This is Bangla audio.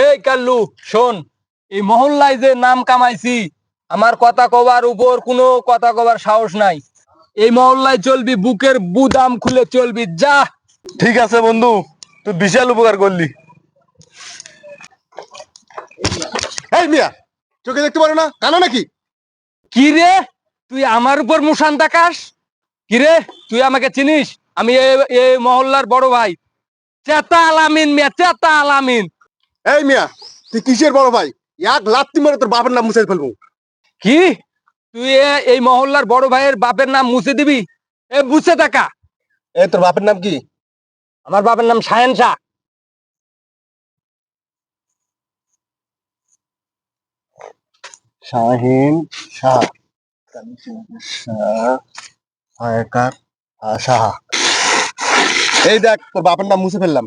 এই কাল্লু শোন, এই মহল্লায় যে নাম কামাইছি, আমার কথা কবার উপর কোনো কথা কবার সাহস নাই। এই মহল্লায় চলবি, বুকের বুদাম খুলে চলবি, যা। ঠিক আছে বন্ধু, তুই বিশাল উপকার করলি। এই মিয়া, চোখে দেখতে পারো না, কানা নাকি? কি রে, তুই আমার উপর মুসান দেখাস? কি রে, তুই আমাকে চিনিস? আমি এই মহল্লার বড় ভাই, চেতা আলামিন মিয়া, চেতা আলামিন। এই মিয়া, তুই কিসের বড় ভাই? এক লাত্তি মারে তোর বাপের নাম মুছে ফেলবো। কি, তুই এই মহল্লার বড় ভাইয়ের বাপের নাম মুছে দিবি? এ বুঝে দেখা। এই তোর বাপের নাম কি? আমার বাপের নাম সায়েন শাহ। শাহিন শাহ। শাহ হায়কার সাহা। এই দেখ তোর বাপের নাম মুছে ফেললাম।